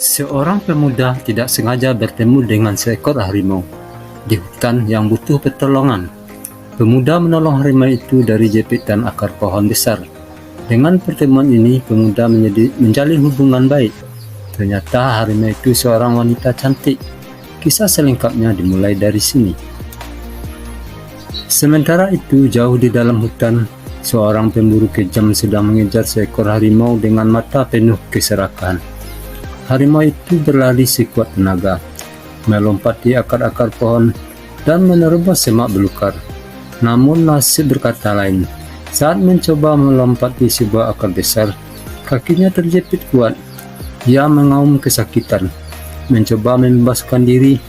Seorang pemuda tidak sengaja bertemu dengan seekor harimau di hutan yang butuh pertolongan. Pemuda menolong harimau itu dari jepitan akar pohon besar. Dengan pertemuan ini, pemuda menjalin hubungan baik. Ternyata harimau itu seorang wanita cantik. Kisah selengkapnya dimulai dari sini. Sementara itu, jauh di dalam hutan, seorang pemburu kejam sedang mengejar seekor harimau dengan mata penuh keserakahan. Harimau itu berlari sekuat tenaga, melompati akar-akar pohon dan menerobos semak belukar. Namun nasib berkata lain. Saat mencoba melompati sebuah akar besar, kakinya terjepit kuat. Ia mengaum kesakitan, mencoba membebaskan diri,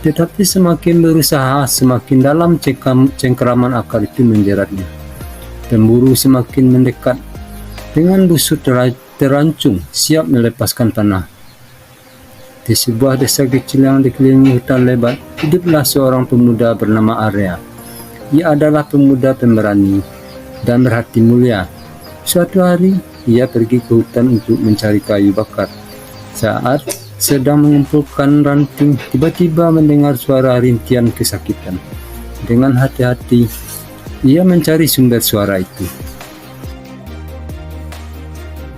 tetapi semakin berusaha, semakin dalam cengkeraman akar itu menjeratnya. Pemburu semakin mendekat, dengan busur terancung, siap melepaskan panah. Di sebuah desa kecil yang dikelilingi hutan lebat, hiduplah seorang pemuda bernama Arya. Ia adalah pemuda pemberani dan berhati mulia. Suatu hari, ia pergi ke hutan untuk mencari kayu bakar. Saat sedang mengumpulkan ranting, tiba-tiba mendengar suara rintian kesakitan. Dengan hati-hati, ia mencari sumber suara itu.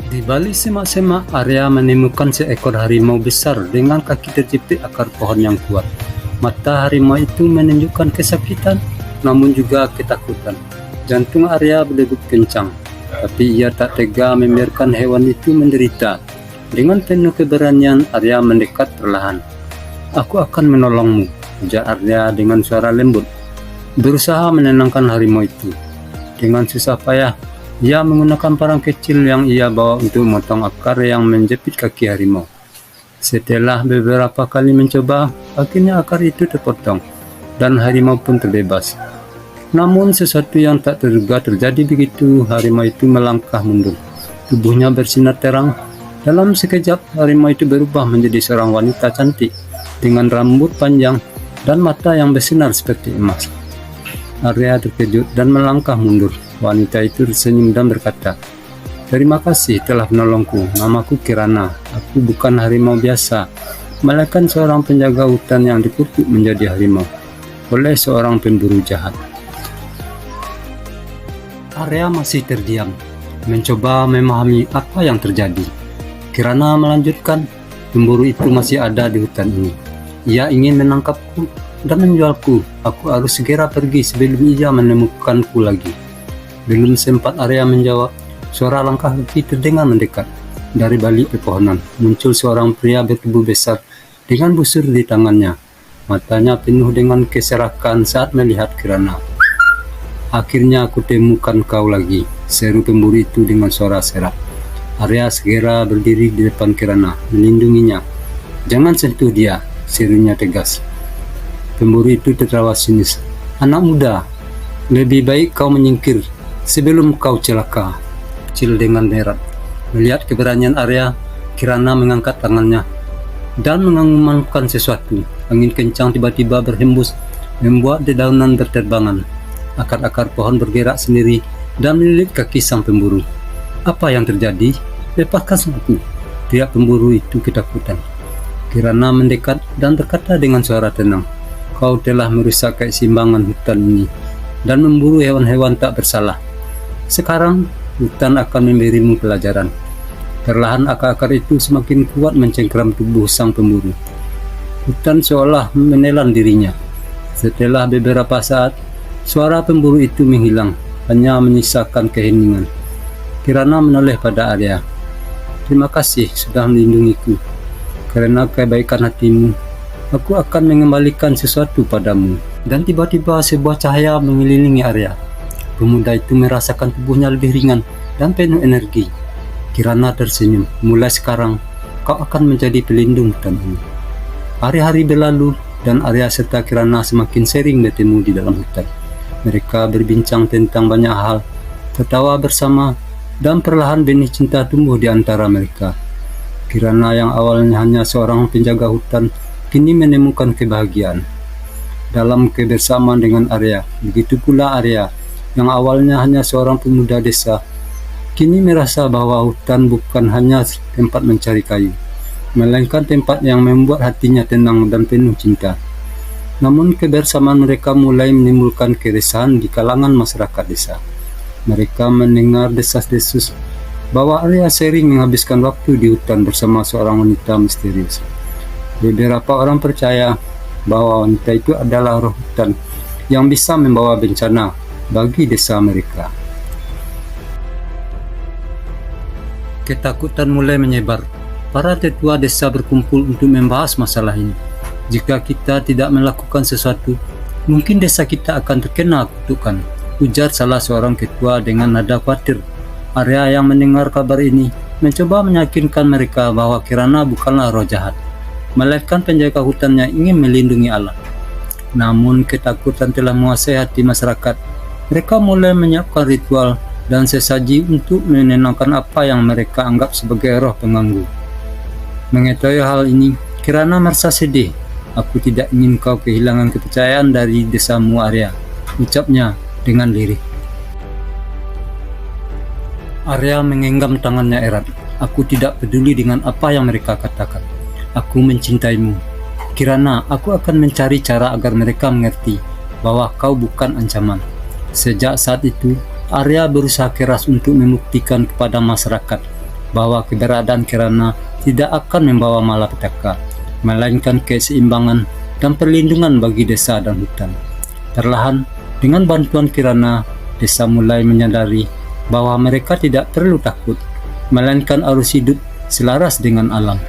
Di balik semak-semak, Arya menemukan seekor harimau besar dengan kaki terjepit akar pohon yang kuat. Mata harimau itu menunjukkan kesakitan, namun juga ketakutan. Jantung Arya berdegup kencang, tapi ia tak tega membiarkan hewan itu menderita. Dengan penuh keberanian, Arya mendekat perlahan. "Aku akan menolongmu," ujar Arya dengan suara lembut, berusaha menenangkan harimau itu. Dengan susah payah, ia menggunakan parang kecil yang ia bawa untuk memotong akar yang menjepit kaki harimau. Setelah beberapa kali mencoba, akhirnya akar itu terpotong dan harimau pun terbebas. Namun sesuatu yang tak terduga terjadi begitu harimau itu melangkah mundur. Tubuhnya bersinar terang. Dalam sekejap, harimau itu berubah menjadi seorang wanita cantik dengan rambut panjang dan mata yang bersinar seperti emas. Arya terkejut dan melangkah mundur. Wanita itu tersenyum dan berkata, "Terima kasih telah menolongku. Namaku Kirana. Aku bukan harimau biasa, melainkan seorang penjaga hutan yang dikutuk menjadi harimau oleh seorang pemburu jahat." Arya masih terdiam, mencoba memahami apa yang terjadi. Kirana melanjutkan, "Pemburu itu masih ada di hutan ini. Ia ingin menangkapku dan menjualku. Aku harus segera pergi sebelum ia menemukanku lagi." Belum sempat Arya menjawab, suara langkah kaki terdengar mendekat. Dari balik pepohonan muncul seorang pria bertubuh besar dengan busur di tangannya. Matanya penuh dengan keserakan saat melihat Kirana. "Akhirnya aku temukan kau lagi," seru pemburu itu dengan suara serak. Arya segera berdiri di depan Kirana, melindunginya. "Jangan sentuh dia," serunya tegas. Pemburu itu tertawa sinis. "Anak muda, lebih baik kau menyingkir sebelum kau celaka," kecil dengan heran. Melihat keberanian Arya, Kirana mengangkat tangannya dan mengumandangkan sesuatu. Angin kencang tiba-tiba berhembus, membuat dedaunan berterbangan. Akar-akar pohon bergerak sendiri dan melilit kaki sang pemburu. "Apa yang terjadi? Lepaskan aku!" teriak pemburu itu ketakutan. Kirana mendekat dan berkata dengan suara tenang, "Kau telah merusak keseimbangan hutan ini dan memburu hewan-hewan tak bersalah. Sekarang, hutan akan memberimu pelajaran." Perlahan akar-akar itu semakin kuat mencengkeram tubuh sang pemburu. Hutan seolah menelan dirinya. Setelah beberapa saat, suara pemburu itu menghilang, hanya menyisakan keheningan. Kirana menoleh pada Arya. "Terima kasih sudah melindungiku. Karena kebaikan hatimu, aku akan mengembalikan sesuatu padamu." Dan tiba-tiba sebuah cahaya mengelilingi Arya. Pemuda itu merasakan tubuhnya lebih ringan dan penuh energi. Kirana tersenyum. "Mulai sekarang, kau akan menjadi pelindung hutan ini." Hari-hari berlalu dan Arya serta Kirana semakin sering bertemu di dalam hutan. Mereka berbincang tentang banyak hal, tertawa bersama, dan perlahan benih cinta tumbuh di antara mereka. Kirana yang awalnya hanya seorang penjaga hutan, kini menemukan kebahagiaan dalam kebersamaan dengan Arya. Begitu pula Arya yang awalnya hanya seorang pemuda desa, kini merasa bahwa hutan bukan hanya tempat mencari kayu, melainkan tempat yang membuat hatinya tenang dan penuh cinta. Namun kebersamaan mereka mulai menimbulkan keresahan di kalangan masyarakat desa. Mereka mendengar desas-desus bahwa Arya sering menghabiskan waktu di hutan bersama seorang wanita misterius. Beberapa orang percaya bahwa wanita itu adalah roh hutan yang bisa membawa bencana bagi desa mereka. Ketakutan mulai menyebar. Para tetua desa berkumpul untuk membahas masalah ini. Jika kita tidak melakukan sesuatu, mungkin desa kita akan terkena kutukan, ujar salah seorang ketua dengan nada khawatir. Arya yang mendengar kabar ini mencoba meyakinkan mereka bahwa Kirana bukanlah roh jahat, melainkan penjaga hutan yang ingin melindungi alam. Namun ketakutan telah menguasai hati masyarakat. Mereka mulai menyiapkan ritual dan sesaji untuk menenangkan apa yang mereka anggap sebagai roh pengganggu. Mengetahui hal ini, Kirana merasa sedih. Aku tidak ingin kau kehilangan kepercayaan dari desamu, Arya, ucapnya dengan lirih. Arya menggenggam tangannya erat. Aku tidak peduli dengan apa yang mereka katakan. Aku mencintaimu. Kirana, aku akan mencari cara agar mereka mengerti bahwa kau bukan ancaman. Sejak saat itu, Arya berusaha keras untuk membuktikan kepada masyarakat bahwa keberadaan Kirana tidak akan membawa malapetaka, melainkan keseimbangan dan perlindungan bagi desa dan hutan. Perlahan, dengan bantuan Kirana, desa mulai menyadari bahwa mereka tidak perlu takut, melainkan harus hidup selaras dengan alam.